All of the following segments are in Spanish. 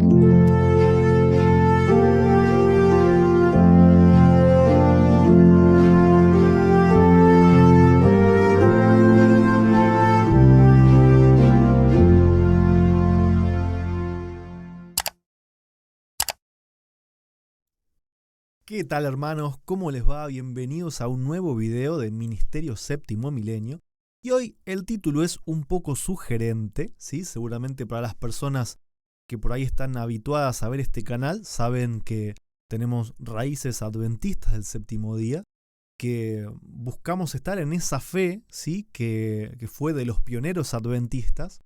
¿Qué tal, hermanos? ¿Cómo les va? Bienvenidos a un nuevo video de Ministerio Séptimo Milenio. Y hoy el título es un poco sugerente, ¿sí? Seguramente para las personas que por ahí están habituadas a ver este canal, saben que tenemos raíces adventistas del séptimo día, que buscamos estar en esa fe, ¿sí? que fue de los pioneros adventistas.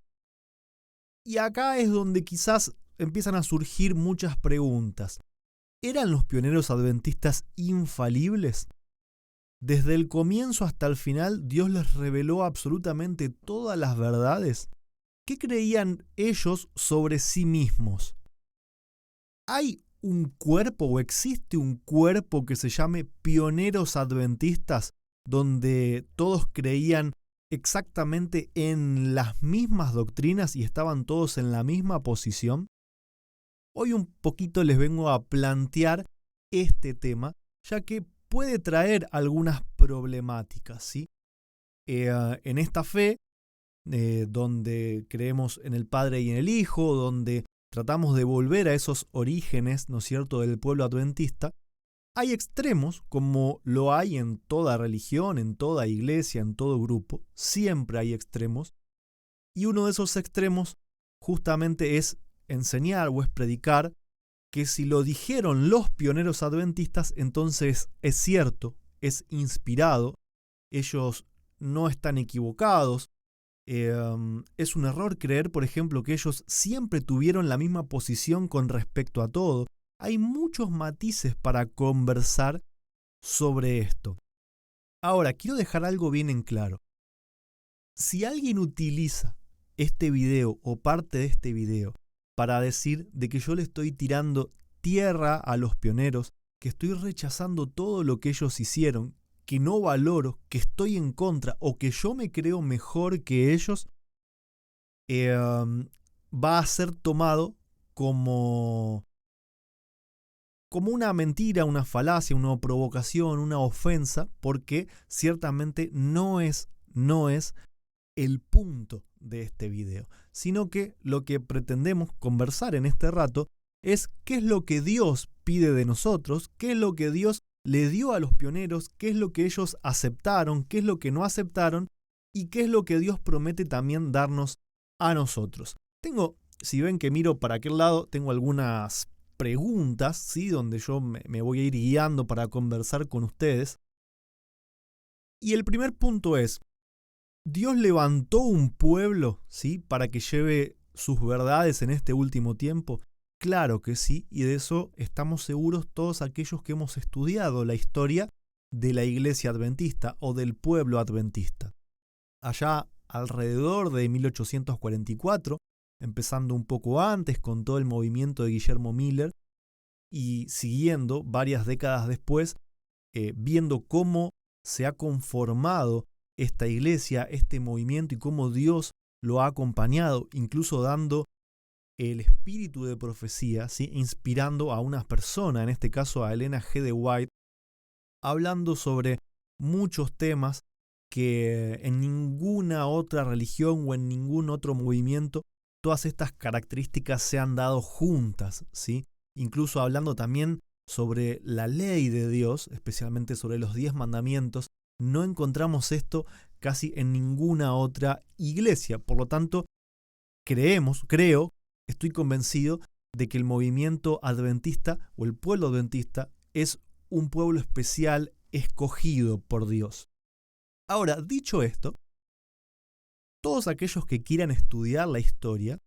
Y acá es donde quizás empiezan a surgir muchas preguntas. ¿Eran los pioneros adventistas infalibles? Desde el comienzo hasta el final, Dios les reveló absolutamente todas las verdades. ¿Qué creían ellos sobre sí mismos? ¿Hay un cuerpo o existe un cuerpo que se llame pioneros adventistas, donde todos creían exactamente en las mismas doctrinas y estaban todos en la misma posición? Hoy un poquito les vengo a plantear este tema, ya que puede traer algunas problemáticas, ¿sí? En esta fe, donde creemos en el Padre y en el Hijo, donde tratamos de volver a esos orígenes, ¿no es cierto?, del pueblo adventista, hay extremos, como lo hay en toda religión, en toda iglesia, en todo grupo, siempre hay extremos, y uno de esos extremos justamente es enseñar o es predicar que si lo dijeron los pioneros adventistas, entonces es cierto, es inspirado, ellos no están equivocados. Es un error creer, por ejemplo, que ellos siempre tuvieron la misma posición con respecto a todo. Hay muchos matices para conversar sobre esto. Ahora, quiero dejar algo bien en claro. Si alguien utiliza este video o parte de este video para decir de que yo le estoy tirando tierra a los pioneros, que estoy rechazando todo lo que ellos hicieron, que no valoro, que estoy en contra o que yo me creo mejor que ellos, va a ser tomado como una mentira, una falacia, una provocación, una ofensa, porque ciertamente no es el punto de este video, sino que lo que pretendemos conversar en este rato es qué es lo que Dios pide de nosotros, qué es lo que Dios le dio a los pioneros, qué es lo que ellos aceptaron, qué es lo que no aceptaron y qué es lo que Dios promete también darnos a nosotros. Si ven que miro para aquel lado, tengo algunas preguntas, ¿sí?, donde yo me voy a ir guiando para conversar con ustedes. Y el primer punto es: ¿Dios levantó un pueblo, ¿sí?, para que lleve sus verdades en este último tiempo? Claro que sí, y de eso estamos seguros todos aquellos que hemos estudiado la historia de la iglesia adventista o del pueblo adventista. Allá alrededor de 1844, empezando un poco antes con todo el movimiento de Guillermo Miller y siguiendo varias décadas después, viendo cómo se ha conformado esta iglesia, este movimiento y cómo Dios lo ha acompañado, incluso dando el espíritu de profecía, ¿sí?, inspirando a una persona, en este caso a Elena G. de White, hablando sobre muchos temas que en ninguna otra religión o en ningún otro movimiento todas estas características se han dado juntas, ¿sí? Incluso hablando también sobre la ley de Dios, especialmente sobre los 10 mandamientos. No encontramos esto casi en ninguna otra iglesia. Por lo tanto, estoy convencido de que el movimiento adventista o el pueblo adventista es un pueblo especial escogido por Dios. Ahora, dicho esto, todos aquellos que quieran estudiar la historia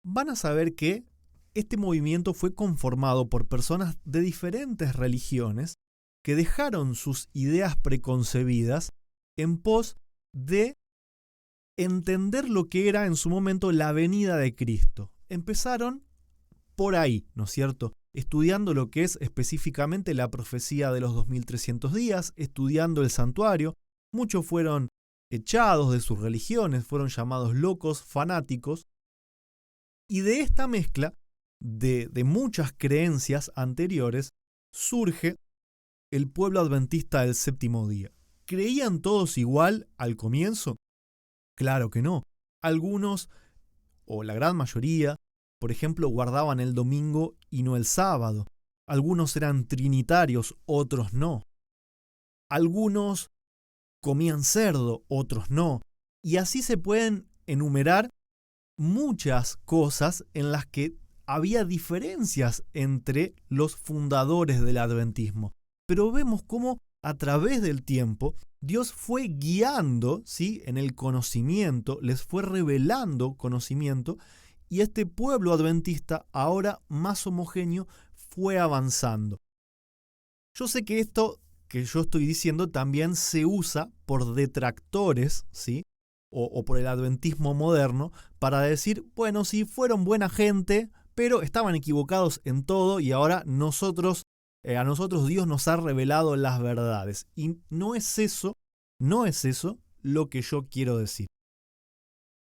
van a saber que este movimiento fue conformado por personas de diferentes religiones que dejaron sus ideas preconcebidas en pos de entender lo que era en su momento la venida de Cristo. Empezaron por ahí, ¿no es cierto?, estudiando lo que es específicamente la profecía de los 2300 días, estudiando el santuario. Muchos fueron echados de sus religiones, fueron llamados locos, fanáticos, y de esta mezcla de muchas creencias anteriores, surge el pueblo adventista del séptimo día. ¿Creían todos igual al comienzo? Claro que no. Algunos, o la gran mayoría, por ejemplo, guardaban el domingo y no el sábado. Algunos eran trinitarios, otros no. Algunos comían cerdo, otros no. Y así se pueden enumerar muchas cosas en las que había diferencias entre los fundadores del adventismo. Pero vemos cómo a través del tiempo Dios fue guiando, ¿sí?, en el conocimiento, les fue revelando conocimiento, y este pueblo adventista, ahora más homogéneo, fue avanzando. Yo sé que esto que yo estoy diciendo también se usa por detractores, ¿sí?, o por el adventismo moderno, para decir, bueno, sí, fueron buena gente, pero estaban equivocados en todo y ahora a nosotros Dios nos ha revelado las verdades. Y no es eso lo que yo quiero decir.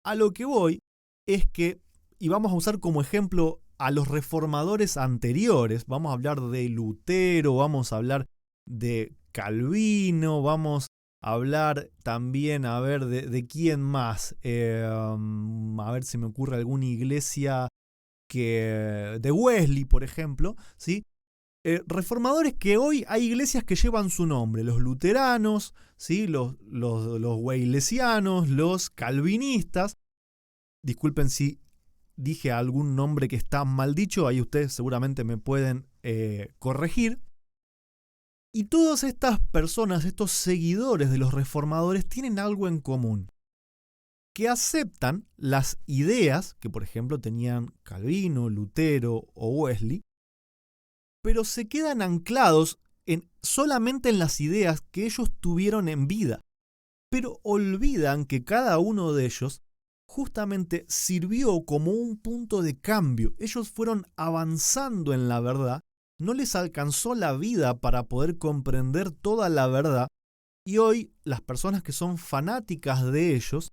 A lo que voy es que, y vamos a usar como ejemplo a los reformadores anteriores, vamos a hablar de Lutero, vamos a hablar de Calvino, vamos a hablar también, a ver, de quién más, a ver si me ocurre alguna iglesia de Wesley, por ejemplo, ¿sí? Reformadores que hoy hay iglesias que llevan su nombre, los luteranos, ¿sí?, los wesleysianos, los calvinistas. Disculpen si dije algún nombre que está mal dicho, ahí ustedes seguramente me pueden corregir. Y todas estas personas, estos seguidores de los reformadores, tienen algo en común, que aceptan las ideas que, por ejemplo, tenían Calvino, Lutero o Wesley, pero se quedan anclados solamente en las ideas que ellos tuvieron en vida, pero olvidan que cada uno de ellos justamente sirvió como un punto de cambio. Ellos fueron avanzando en la verdad, no les alcanzó la vida para poder comprender toda la verdad, y hoy las personas que son fanáticas de ellos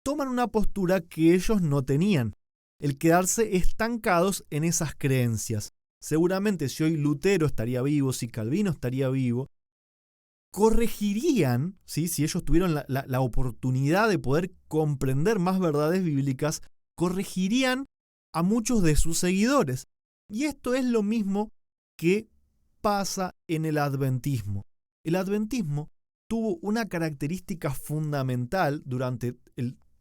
toman una postura que ellos no tenían, el quedarse estancados en esas creencias. Seguramente si hoy Lutero estaría vivo, si Calvino estaría vivo, corregirían, ¿sí?, si ellos tuvieron la oportunidad de poder comprender más verdades bíblicas, corregirían a muchos de sus seguidores. Y esto es lo mismo que pasa en el adventismo. El adventismo tuvo una característica fundamental durante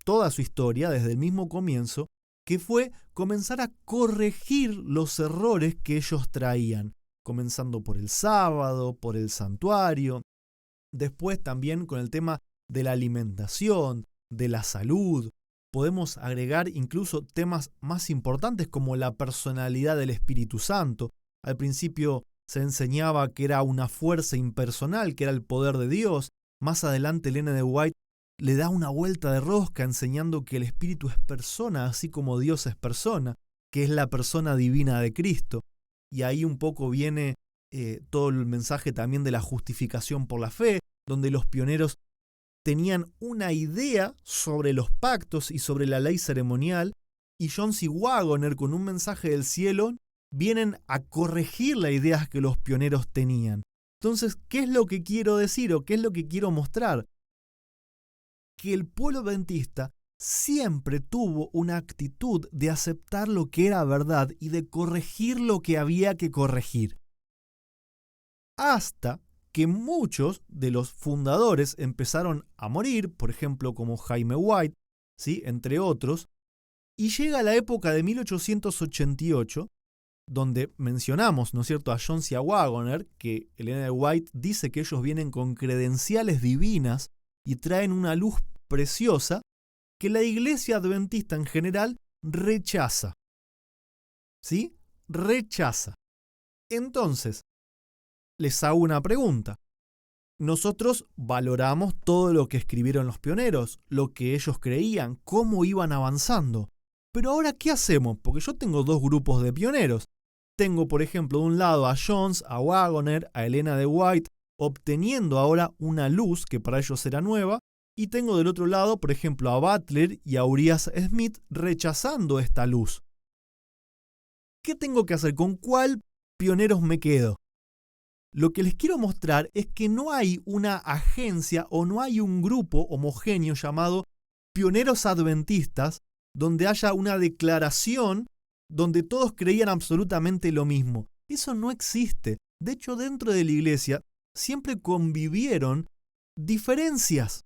toda su historia, desde el mismo comienzo, que fue comenzar a corregir los errores que ellos traían, comenzando por el sábado, por el santuario, después también con el tema de la alimentación, de la salud. Podemos agregar incluso temas más importantes como la personalidad del Espíritu Santo. Al principio se enseñaba que era una fuerza impersonal, que era el poder de Dios. Más adelante Elena de White le da una vuelta de rosca enseñando que el Espíritu es persona, así como Dios es persona, que es la persona divina de Cristo. Y ahí un poco viene todo el mensaje también de la justificación por la fe, donde los pioneros tenían una idea sobre los pactos y sobre la ley ceremonial, y John C. Wagoner, con un mensaje del cielo, vienen a corregir las ideas que los pioneros tenían. Entonces, ¿qué es lo que quiero decir o qué es lo que quiero mostrar? Que el pueblo adventista siempre tuvo una actitud de aceptar lo que era verdad y de corregir lo que había que corregir. Hasta que muchos de los fundadores empezaron a morir, por ejemplo como Jaime White, ¿sí?, entre otros, y llega la época de 1888, donde mencionamos, ¿no es cierto?, a John C. Wagoner, que Elena de White dice que ellos vienen con credenciales divinas y traen una luz preciosa que la iglesia adventista en general rechaza. ¿Sí? Rechaza. Entonces, les hago una pregunta. Nosotros valoramos todo lo que escribieron los pioneros, lo que ellos creían, cómo iban avanzando. Pero ahora, ¿qué hacemos? Porque yo tengo dos grupos de pioneros. Tengo, por ejemplo, de un lado a Jones, a Wagoner, a Elena de White, obteniendo ahora una luz que para ellos era nueva, y tengo del otro lado, por ejemplo, a Butler y a Urias Smith rechazando esta luz. ¿Qué tengo que hacer? ¿Con cuál pioneros me quedo? Lo que les quiero mostrar es que no hay una agencia o no hay un grupo homogéneo llamado Pioneros Adventistas donde haya una declaración donde todos creían absolutamente lo mismo. Eso no existe. De hecho, dentro de la iglesia siempre convivieron diferencias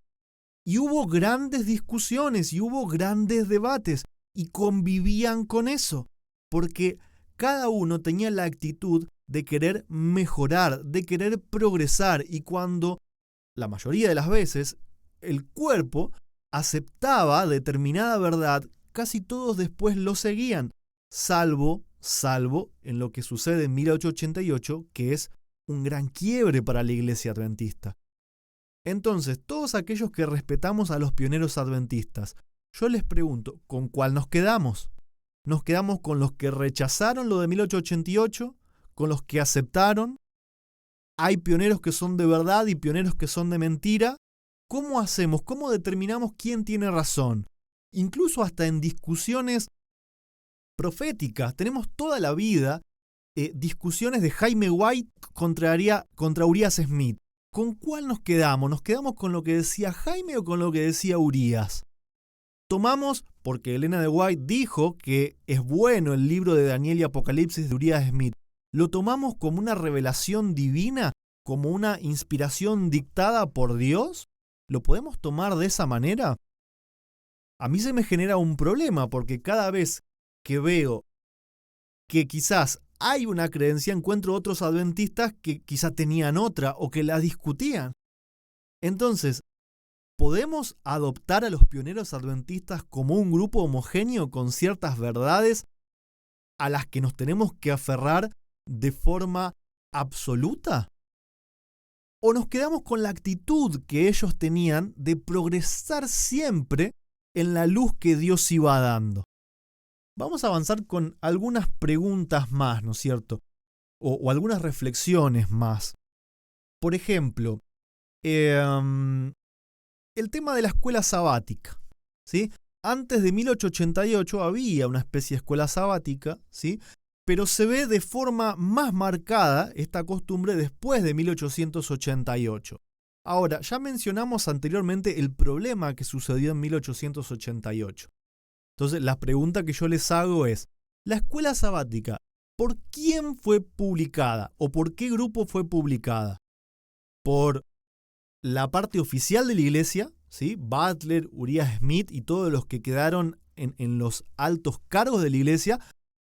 y hubo grandes discusiones y hubo grandes debates y convivían con eso, porque cada uno tenía la actitud de querer mejorar, de querer progresar, y cuando la mayoría de las veces el cuerpo aceptaba determinada verdad, casi todos después lo seguían, salvo en lo que sucede en 1888, que es un gran quiebre para la iglesia adventista. Entonces, todos aquellos que respetamos a los pioneros adventistas, yo les pregunto, ¿con cuál nos quedamos? ¿Nos quedamos con los que rechazaron lo de 1888? ¿Con los que aceptaron? ¿Hay pioneros que son de verdad y pioneros que son de mentira? ¿Cómo hacemos? ¿Cómo determinamos quién tiene razón? Incluso hasta en discusiones proféticas. Tenemos toda la vida discusiones de Jaime White contra Urias Smith. ¿Con cuál nos quedamos? ¿Nos quedamos con lo que decía Jaime o con lo que decía Urias? Tomamos, porque Elena de White dijo que es bueno el libro de Daniel y Apocalipsis de Urias Smith, ¿lo tomamos como una revelación divina? ¿Como una inspiración dictada por Dios? ¿Lo podemos tomar de esa manera? A mí se me genera un problema, porque cada vez que veo que quizás hay una creencia, encuentro otros adventistas que quizás tenían otra o que la discutían. Entonces, ¿podemos adoptar a los pioneros adventistas como un grupo homogéneo con ciertas verdades a las que nos tenemos que aferrar de forma absoluta? ¿O nos quedamos con la actitud que ellos tenían de progresar siempre en la luz que Dios iba dando? Vamos a avanzar con algunas preguntas más, ¿no es cierto? O algunas reflexiones más. Por ejemplo, el tema de la escuela sabática, ¿sí? Antes de 1888 había una especie de escuela sabática, ¿sí? Pero se ve de forma más marcada esta costumbre después de 1888. Ahora, ya mencionamos anteriormente el problema que sucedió en 1888. Entonces, la pregunta que yo les hago es, ¿la escuela sabática por quién fue publicada o por qué grupo fue publicada? ¿Por la parte oficial de la iglesia? ¿Sí? Butler, Urias Smith y todos los que quedaron en los altos cargos de la iglesia,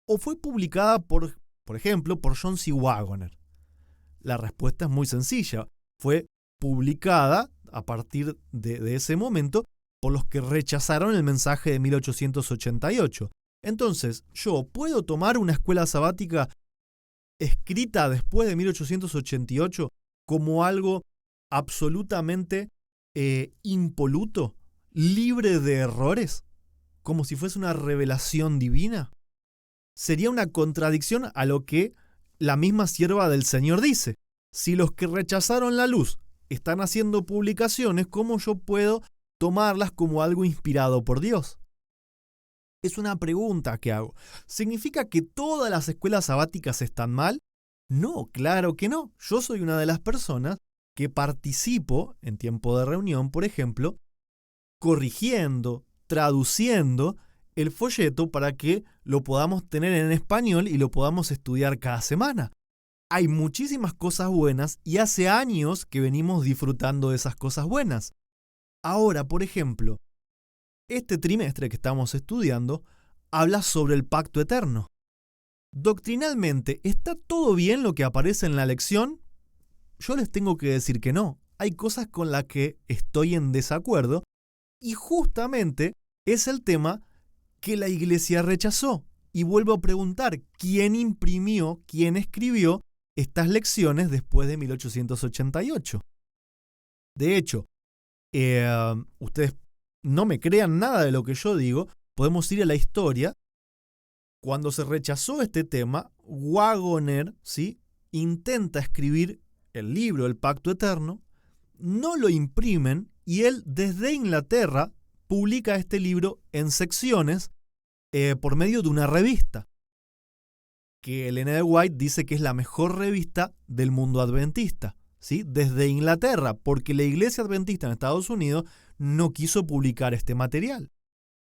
¿o fue publicada por ejemplo, por John C. Waggoner? La respuesta es muy sencilla. Fue publicada a partir de ese momento por los que rechazaron el mensaje de 1888. Entonces, ¿yo puedo tomar una escuela sabática escrita después de 1888 como algo absolutamente impoluto, libre de errores, como si fuese una revelación divina? Sería una contradicción a lo que la misma sierva del Señor dice. Si los que rechazaron la luz están haciendo publicaciones, ¿cómo yo puedo tomarlas como algo inspirado por Dios? Es una pregunta que hago. ¿Significa que todas las escuelas sabáticas están mal? No, claro que no. Yo soy una de las personas que participo en tiempo de reunión, por ejemplo, corrigiendo, traduciendo el folleto para que lo podamos tener en español y lo podamos estudiar cada semana. Hay muchísimas cosas buenas y hace años que venimos disfrutando de esas cosas buenas. Ahora, por ejemplo, este trimestre que estamos estudiando habla sobre el pacto eterno. Doctrinalmente, ¿está todo bien lo que aparece en la lección? Yo les tengo que decir que no. Hay cosas con las que estoy en desacuerdo y justamente es el tema que la iglesia rechazó. Y vuelvo a preguntar, ¿quién imprimió, quién escribió estas lecciones después de 1888? De hecho, ustedes no me crean nada de lo que yo digo, podemos ir a la historia. Cuando se rechazó este tema, Waggoner, ¿sí?, intenta escribir el libro El Pacto Eterno, no lo imprimen y él desde Inglaterra publica este libro en secciones por medio de una revista. que Ellen G. White dice que es la mejor revista del mundo adventista, ¿sí? Desde Inglaterra, porque la Iglesia Adventista en Estados Unidos no quiso publicar este material.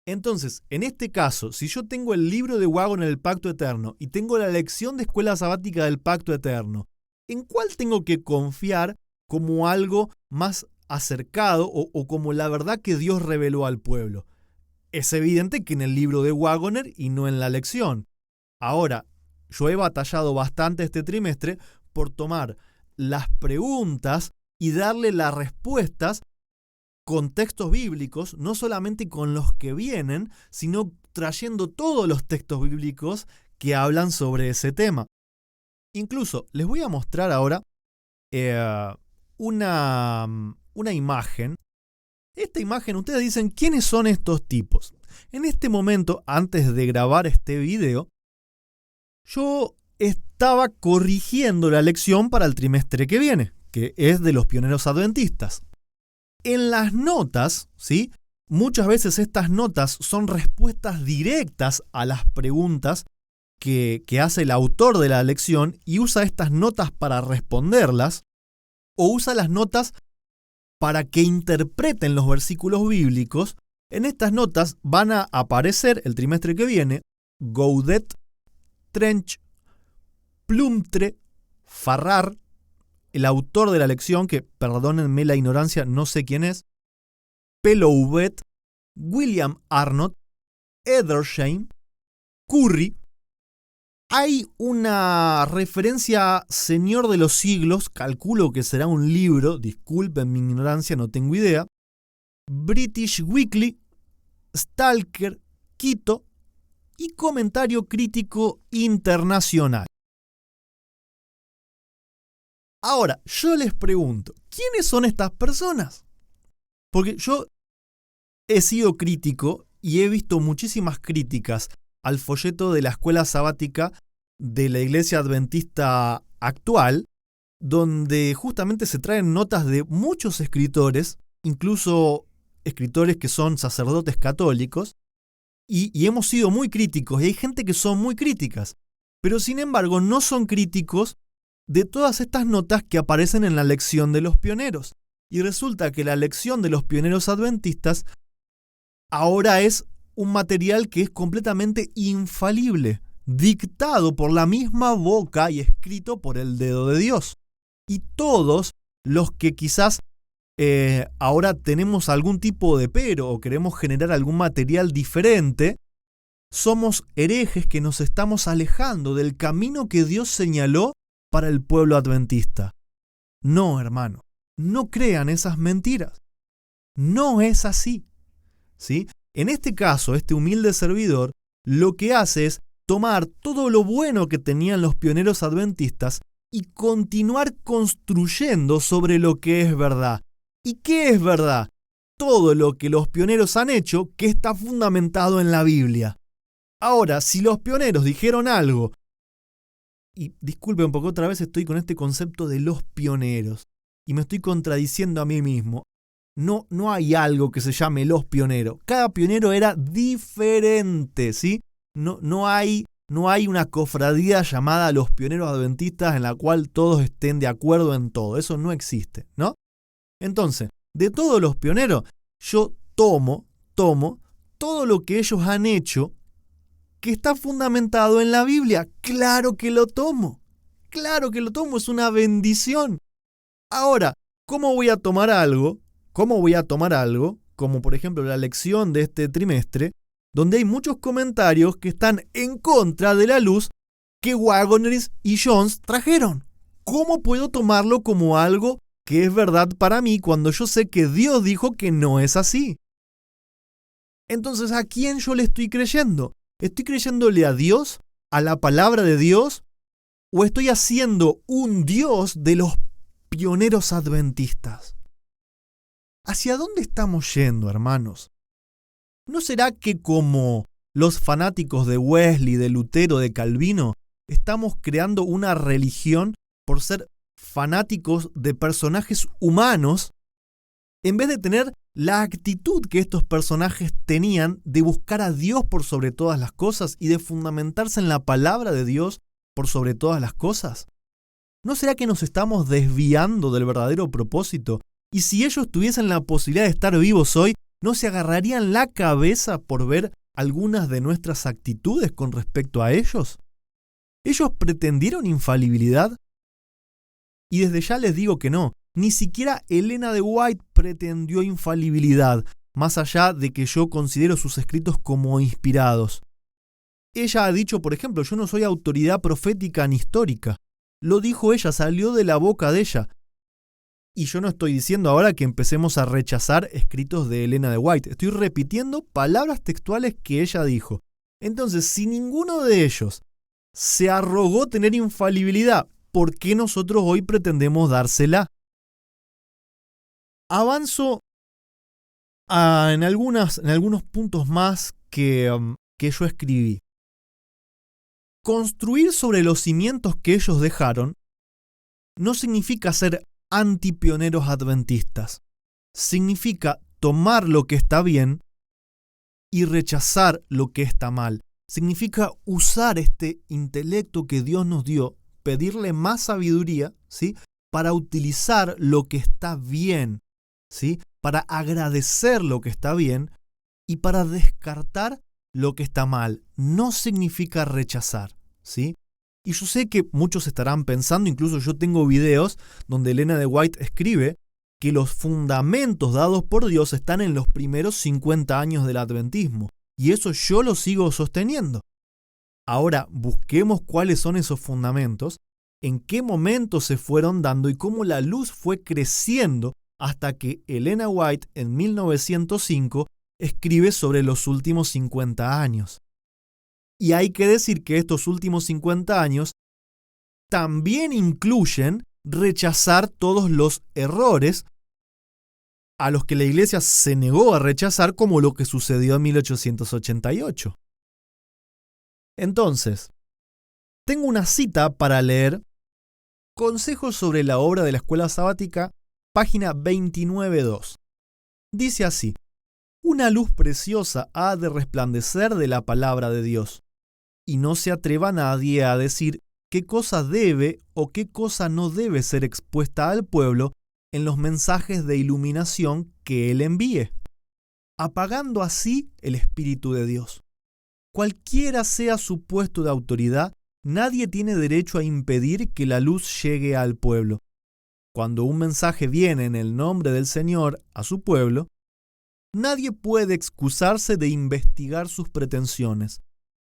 Entonces, en este caso, si yo tengo el libro de Waggoner del Pacto Eterno y tengo la lección de escuela sabática del Pacto Eterno, ¿en cuál tengo que confiar como algo más acercado o como la verdad que Dios reveló al pueblo? Es evidente que en el libro de Waggoner y no en la lección. Ahora, yo he batallado bastante este trimestre por tomar las preguntas y darle las respuestas con textos bíblicos, no solamente con los que vienen, sino trayendo todos los textos bíblicos que hablan sobre ese tema. Incluso les voy a mostrar ahora una imagen. Esta imagen, ustedes dicen, ¿quiénes son estos tipos? En este momento, antes de grabar este video, yo estaba corrigiendo la lección para el trimestre que viene, que es de los pioneros adventistas. En las notas, ¿sí? Muchas veces estas notas son respuestas directas a las preguntas que hace el autor de la lección y usa estas notas para responderlas o usa las notas para que interpreten los versículos bíblicos. En estas notas van a aparecer el trimestre que viene Gaudet, Trench, Plumtre, Farrar, el autor de la lección, que perdónenme la ignorancia, no sé quién es, Pelouvet, William Arnott, Edersheim, Curry. Hay una referencia a Señor de los Siglos, calculo que será un libro, disculpen mi ignorancia, no tengo idea, British Weekly, Stalker, Quito y Comentario Crítico Internacional. Ahora, yo les pregunto, ¿quiénes son estas personas? Porque yo he sido crítico y he visto muchísimas críticas al folleto de la escuela sabática de la Iglesia Adventista actual, donde justamente se traen notas de muchos escritores, incluso escritores que son sacerdotes católicos, y hemos sido muy críticos, y hay gente que son muy críticas, pero sin embargo no son críticos de todas estas notas que aparecen en la lección de los pioneros. Y resulta que la lección de los pioneros adventistas ahora es un material que es completamente infalible, dictado por la misma boca y escrito por el dedo de Dios. Y todos los que quizás ahora tenemos algún tipo de pero o queremos generar algún material diferente, somos herejes que nos estamos alejando del camino que Dios señaló para el pueblo adventista. No, hermano, no crean esas mentiras. No es así, ¿sí? En este caso, este humilde servidor lo que hace es tomar todo lo bueno que tenían los pioneros adventistas y continuar construyendo sobre lo que es verdad. ¿Y qué es verdad? Todo lo que los pioneros han hecho que está fundamentado en la Biblia. Ahora, si los pioneros dijeron algo, y disculpen porque otra vez estoy con este concepto de los pioneros, y me estoy contradiciendo a mí mismo. No hay algo que se llame los pioneros. Cada pionero era diferente, ¿sí? No hay una cofradía llamada los pioneros adventistas en la cual todos estén de acuerdo en todo. Eso no existe, ¿no? Entonces, de todos los pioneros, yo tomo todo lo que ellos han hecho que está fundamentado en la Biblia. Claro que lo tomo. Claro que lo tomo. Es una bendición. Ahora, ¿cómo voy a tomar algo? Como por ejemplo la lección de este trimestre, donde hay muchos comentarios que están en contra de la luz que Waggoner y Jones trajeron. ¿Cómo puedo tomarlo como algo que es verdad para mí cuando yo sé que Dios dijo que no es así? Entonces, ¿a quién yo le estoy creyendo? ¿Estoy creyéndole a Dios, a la palabra de Dios, o estoy haciendo un Dios de los pioneros adventistas? ¿Hacia dónde estamos yendo, hermanos? ¿No será que como los fanáticos de Wesley, de Lutero, de Calvino, estamos creando una religión por ser fanáticos de personajes humanos en vez de tener la actitud que estos personajes tenían de buscar a Dios por sobre todas las cosas y de fundamentarse en la palabra de Dios por sobre todas las cosas? ¿No será que nos estamos desviando del verdadero propósito? Y si ellos tuviesen la posibilidad de estar vivos hoy, ¿no se agarrarían la cabeza por ver algunas de nuestras actitudes con respecto a ellos? ¿Ellos pretendieron infalibilidad? Y desde ya les digo que no. Ni siquiera Elena de White pretendió infalibilidad, más allá de que yo considero sus escritos como inspirados. Ella ha dicho, por ejemplo, yo no soy autoridad profética ni histórica. Lo dijo ella, salió de la boca de ella. Y yo no estoy diciendo ahora que empecemos a rechazar escritos de Elena de White. Estoy repitiendo palabras textuales que ella dijo. Entonces, si ninguno de ellos se arrogó tener infalibilidad, ¿por qué nosotros hoy pretendemos dársela? Avanzo en algunos puntos más que yo escribí. Construir sobre los cimientos que ellos dejaron no significa ser antipioneros adventistas. Significa tomar lo que está bien y rechazar lo que está mal. Significa usar este intelecto que Dios nos dio, pedirle más sabiduría, ¿sí?, para utilizar lo que está bien, ¿sí?, para agradecer lo que está bien y para descartar lo que está mal. No significa rechazar, ¿sí? Y yo sé que muchos estarán pensando, incluso yo tengo videos donde Elena de White escribe que los fundamentos dados por Dios están en los primeros 50 años del adventismo. Y eso yo lo sigo sosteniendo. Ahora, busquemos cuáles son esos fundamentos, en qué momento se fueron dando y cómo la luz fue creciendo hasta que Elena White en 1905 escribe sobre los últimos 50 años. Y hay que decir que estos últimos 50 años también incluyen rechazar todos los errores a los que la Iglesia se negó a rechazar, como lo que sucedió en 1888. Entonces, tengo una cita para leer, Consejos sobre la obra de la Escuela Sabática, página 29.2. Dice así: una luz preciosa ha de resplandecer de la palabra de Dios, y no se atreva nadie a decir qué cosa debe o qué cosa no debe ser expuesta al pueblo en los mensajes de iluminación que Él envíe, apagando así el Espíritu de Dios. Cualquiera sea su puesto de autoridad, nadie tiene derecho a impedir que la luz llegue al pueblo. Cuando un mensaje viene en el nombre del Señor a su pueblo, nadie puede excusarse de investigar sus pretensiones.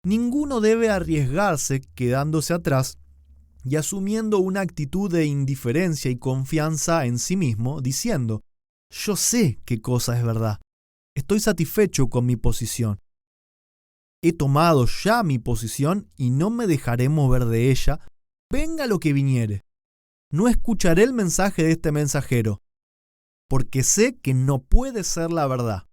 Ninguno debe arriesgarse quedándose atrás y asumiendo una actitud de indiferencia y confianza en sí mismo, diciendo: yo sé qué cosa es verdad, estoy satisfecho con mi posición. He tomado ya mi posición y no me dejaré mover de ella, venga lo que viniere. No escucharé el mensaje de este mensajero, porque sé que no puede ser la verdad.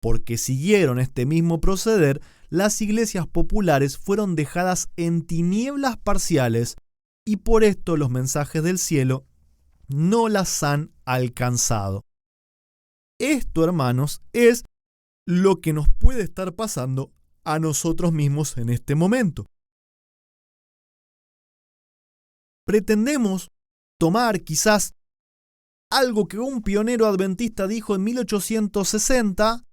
Porque siguieron este mismo proceder, las iglesias populares fueron dejadas en tinieblas parciales y por esto los mensajes del cielo no las han alcanzado. Esto, hermanos, es lo que nos puede estar pasando a nosotros mismos en este momento. Pretendemos tomar quizás algo que un pionero adventista dijo en 1860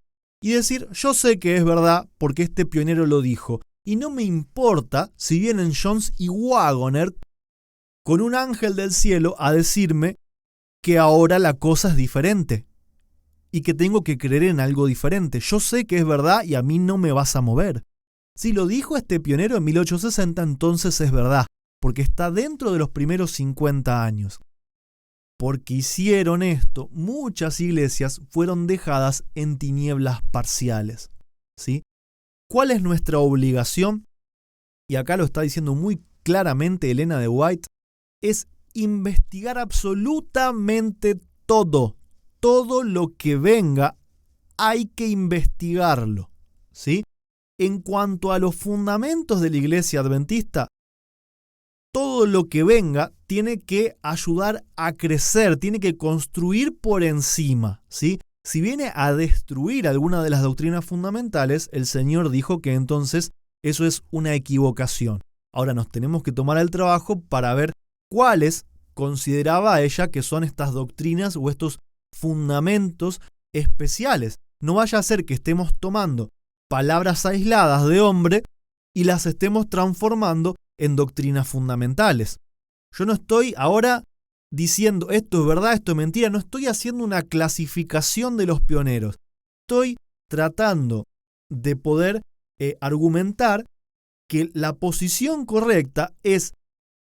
y decir: yo sé que es verdad porque este pionero lo dijo, y no me importa si vienen Jones y Waggoner con un ángel del cielo a decirme que ahora la cosa es diferente y que tengo que creer en algo diferente. Yo sé que es verdad y a mí no me vas a mover. Si lo dijo este pionero en 1860, entonces es verdad, porque está dentro de los primeros 50 años. Porque hicieron esto, muchas iglesias fueron dejadas en tinieblas parciales, ¿sí? ¿Cuál es nuestra obligación? Y acá lo está diciendo muy claramente Elena de White, es investigar absolutamente todo. Todo lo que venga hay que investigarlo, ¿sí? En cuanto a los fundamentos de la iglesia adventista, todo lo que venga tiene que ayudar a crecer, tiene que construir por encima, ¿sí? Si viene a destruir alguna de las doctrinas fundamentales, el Señor dijo que entonces eso es una equivocación. Ahora nos tenemos que tomar el trabajo para ver cuáles consideraba ella que son estas doctrinas o estos fundamentos especiales. No vaya a ser que estemos tomando palabras aisladas de hombre y las estemos transformando en doctrinas fundamentales. Yo no estoy ahora diciendo esto es verdad, esto es mentira, no estoy haciendo una clasificación de los pioneros. Estoy tratando de poder argumentar que la posición correcta es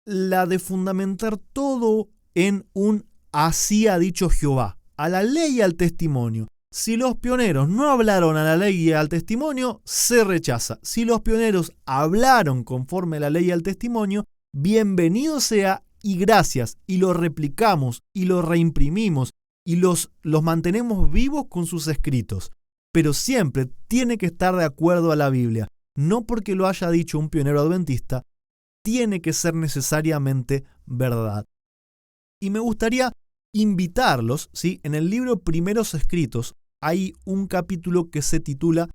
la de fundamentar todo en un así ha dicho Jehová, a la ley y al testimonio. Si los pioneros no hablaron a la ley y al testimonio, se rechaza. Si los pioneros hablaron conforme a la ley y al testimonio, bienvenido sea y gracias, y lo replicamos y lo reimprimimos y los mantenemos vivos con sus escritos. Pero siempre tiene que estar de acuerdo a la Biblia. No porque lo haya dicho un pionero adventista, tiene que ser necesariamente verdad. Y me gustaría invitarlos, ¿sí? En el libro Primeros Escritos hay un capítulo que se titula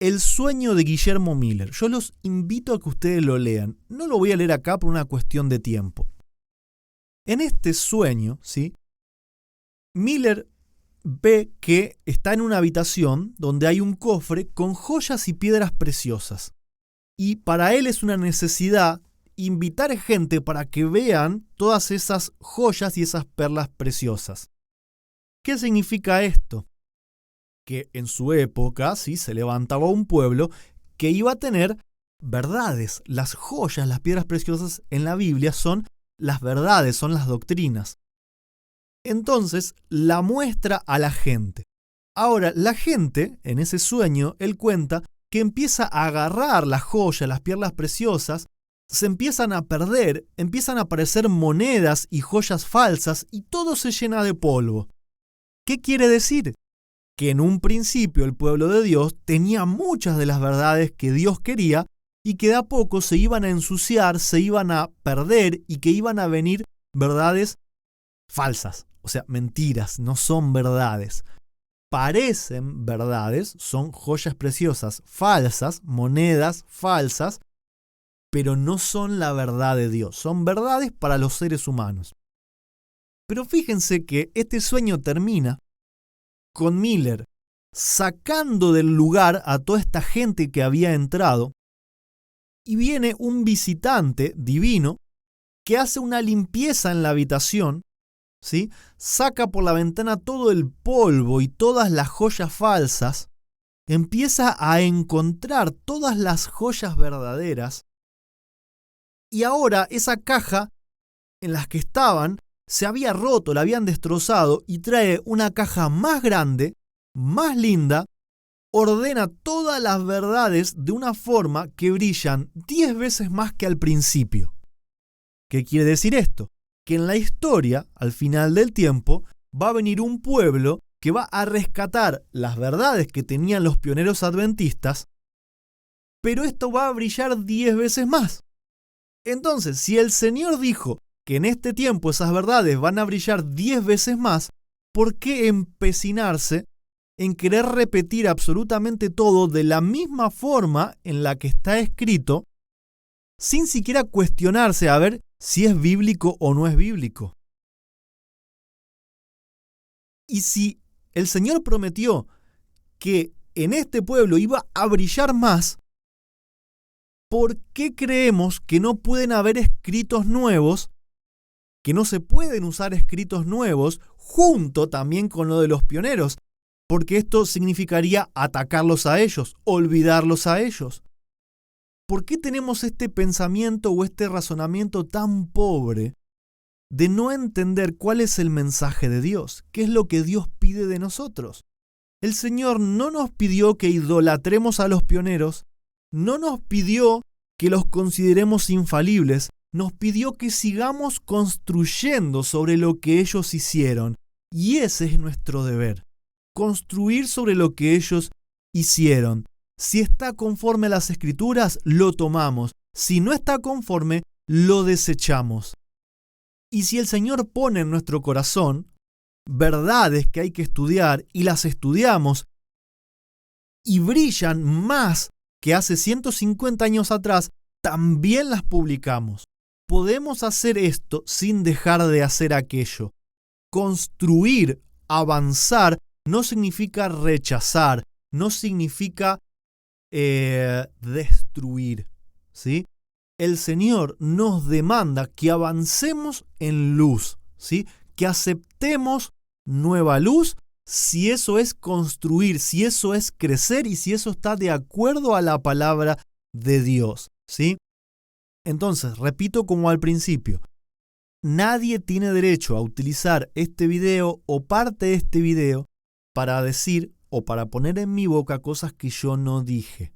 El sueño de Guillermo Miller. Yo los invito a que ustedes lo lean. No lo voy a leer acá por una cuestión de tiempo. En este sueño, ¿sí? Miller ve que está en una habitación donde hay un cofre con joyas y piedras preciosas. Y para él es una necesidad invitar gente para que vean todas esas joyas y esas perlas preciosas. ¿Qué significa esto? Que en su época, ¿sí? Se levantaba un pueblo que iba a tener verdades. Las joyas, las piedras preciosas en la Biblia son las verdades, son las doctrinas. Entonces la muestra a la gente. Ahora, la gente, en ese sueño, él cuenta que empieza a agarrar las joyas, las perlas preciosas, se empiezan a perder, empiezan a aparecer monedas y joyas falsas y todo se llena de polvo. ¿Qué quiere decir? Que en un principio el pueblo de Dios tenía muchas de las verdades que Dios quería y que de a poco se iban a ensuciar, se iban a perder y que iban a venir verdades falsas, o sea, mentiras, no son verdades. Parecen verdades, son joyas preciosas falsas, monedas falsas, pero no son la verdad de Dios, son verdades para los seres humanos. Pero fíjense que este sueño termina con Miller sacando del lugar a toda esta gente que había entrado y viene un visitante divino que hace una limpieza en la habitación, ¿sí? Saca por la ventana todo el polvo y todas las joyas falsas, empieza a encontrar todas las joyas verdaderas y ahora esa caja en las que estaban se había roto, la habían destrozado y trae una caja más grande, más linda, ordena todas las verdades de una forma que brillan 10 veces más que al principio. ¿Qué quiere decir esto? Que en la historia, al final del tiempo, va a venir un pueblo que va a rescatar las verdades que tenían los pioneros adventistas, pero esto va a brillar 10 veces más. Entonces, si el Señor dijo que en este tiempo esas verdades van a brillar 10 veces más, ¿por qué empecinarse en querer repetir absolutamente todo de la misma forma en la que está escrito, sin siquiera cuestionarse a ver si es bíblico o no es bíblico? Y si el Señor prometió que en este pueblo iba a brillar más, ¿por qué creemos que no pueden haber escritos nuevos, que no se pueden usar escritos nuevos junto también con lo de los pioneros? Porque esto significaría atacarlos a ellos, olvidarlos a ellos. ¿Por qué tenemos este pensamiento o este razonamiento tan pobre de no entender cuál es el mensaje de Dios? ¿Qué es lo que Dios pide de nosotros? El Señor no nos pidió que idolatremos a los pioneros, no nos pidió que los consideremos infalibles, nos pidió que sigamos construyendo sobre lo que ellos hicieron. Y ese es nuestro deber, construir sobre lo que ellos hicieron. Si está conforme a las Escrituras, lo tomamos. Si no está conforme, lo desechamos. Y si el Señor pone en nuestro corazón verdades que hay que estudiar y las estudiamos y brillan más que hace 150 años atrás, también las publicamos. Podemos hacer esto sin dejar de hacer aquello. Construir, avanzar, no significa rechazar, no significa destruir, ¿sí? El Señor nos demanda que avancemos en luz, ¿sí? Que aceptemos nueva luz, si eso es construir, si eso es crecer y si eso está de acuerdo a la palabra de Dios, ¿sí? Entonces, repito como al principio, nadie tiene derecho a utilizar este video o parte de este video para decir o para poner en mi boca cosas que yo no dije,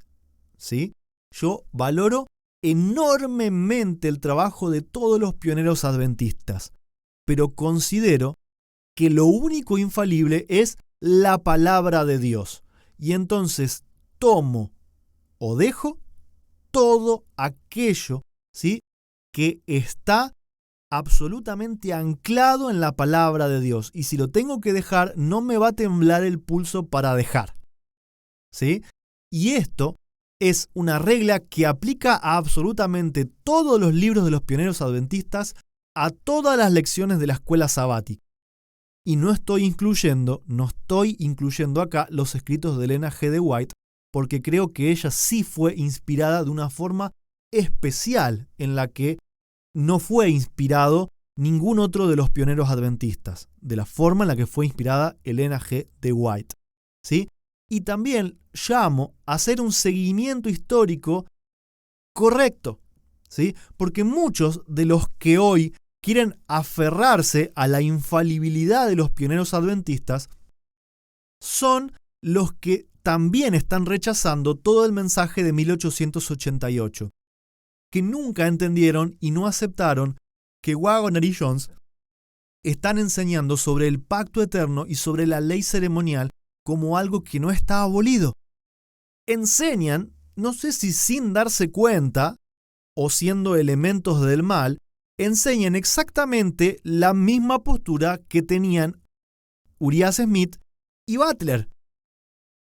¿sí? Yo valoro enormemente el trabajo de todos los pioneros adventistas, pero considero que lo único infalible es la palabra de Dios. Y entonces tomo o dejo todo aquello, ¿sí?, que está absolutamente anclado en la palabra de Dios. Y si lo tengo que dejar, no me va a temblar el pulso para dejar, ¿sí? Y esto es una regla que aplica a absolutamente todos los libros de los pioneros adventistas, a todas las lecciones de la escuela sabática. Y no estoy incluyendo acá los escritos de Elena G. de White, porque creo que ella sí fue inspirada de una forma especial en la que no fue inspirado ningún otro de los pioneros adventistas, de la forma en la que fue inspirada Elena G. de White, ¿sí? Y también llamo a hacer un seguimiento histórico correcto, ¿sí? Porque muchos de los que hoy quieren aferrarse a la infalibilidad de los pioneros adventistas son los que también están rechazando todo el mensaje de 1888, que nunca entendieron y no aceptaron que Waggoner y Jones están enseñando sobre el pacto eterno y sobre la ley ceremonial como algo que no está abolido. Enseñan, no sé si sin darse cuenta o siendo elementos del mal, enseñan exactamente la misma postura que tenían Uriah Smith y Butler,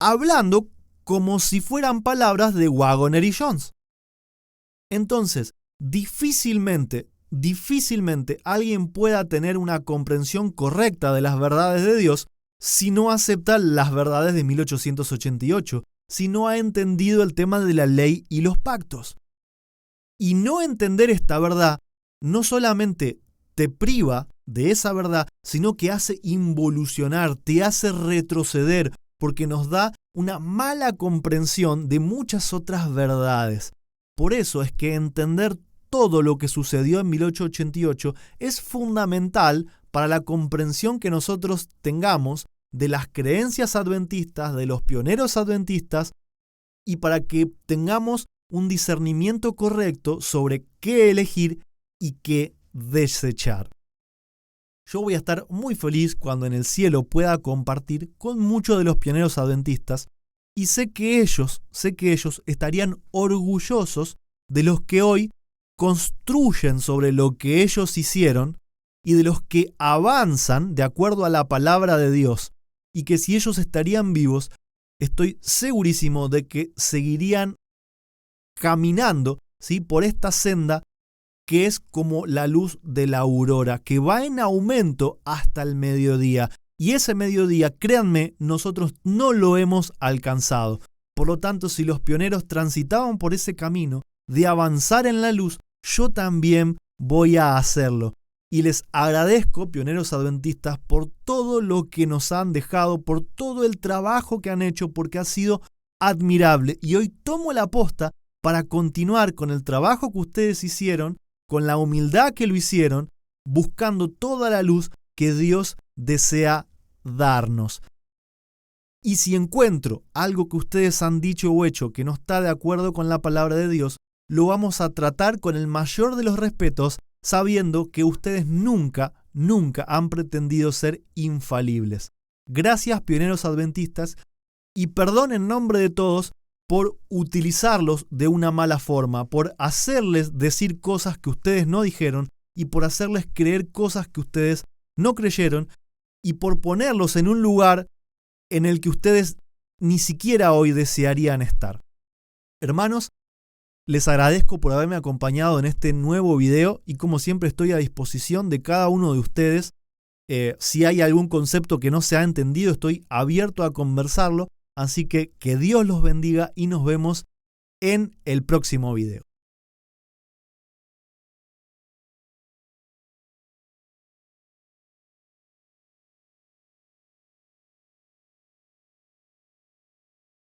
hablando como si fueran palabras de Waggoner y Jones. Entonces, difícilmente alguien pueda tener una comprensión correcta de las verdades de Dios si no acepta las verdades de 1888, si no ha entendido el tema de la ley y los pactos. Y no entender esta verdad no solamente te priva de esa verdad, sino que hace involucionar, te hace retroceder, porque nos da una mala comprensión de muchas otras verdades. Por eso es que entender todo lo que sucedió en 1888 es fundamental para la comprensión que nosotros tengamos de las creencias adventistas, de los pioneros adventistas, y para que tengamos un discernimiento correcto sobre qué elegir y qué desechar. Yo voy a estar muy feliz cuando en el cielo pueda compartir con muchos de los pioneros adventistas, y sé que ellos estarían orgullosos de los que hoy construyen sobre lo que ellos hicieron y de los que avanzan de acuerdo a la palabra de Dios, y que si ellos estarían vivos, estoy segurísimo de que seguirían caminando, ¿sí?, por esta senda que es como la luz de la aurora, que va en aumento hasta el mediodía. Y ese mediodía, créanme, nosotros no lo hemos alcanzado. Por lo tanto, si los pioneros transitaban por ese camino de avanzar en la luz, yo también voy a hacerlo. Y les agradezco, pioneros adventistas, por todo lo que nos han dejado, por todo el trabajo que han hecho, porque ha sido admirable. Y hoy tomo la posta para continuar con el trabajo que ustedes hicieron, con la humildad que lo hicieron, buscando toda la luz que Dios desea darnos. Y si encuentro algo que ustedes han dicho o hecho que no está de acuerdo con la palabra de Dios, lo vamos a tratar con el mayor de los respetos, sabiendo que ustedes nunca han pretendido ser infalibles. Gracias, pioneros adventistas, y perdón en nombre de todos por utilizarlos de una mala forma, por hacerles decir cosas que ustedes no dijeron y por hacerles creer cosas que ustedes no creyeron y por ponerlos en un lugar en el que ustedes ni siquiera hoy desearían estar. Hermanos, Les agradezco por haberme acompañado en este nuevo video y como siempre estoy a disposición de cada uno de ustedes. Si hay algún concepto que no se ha entendido, estoy abierto a conversarlo. Así que Dios los bendiga y nos vemos en el próximo video.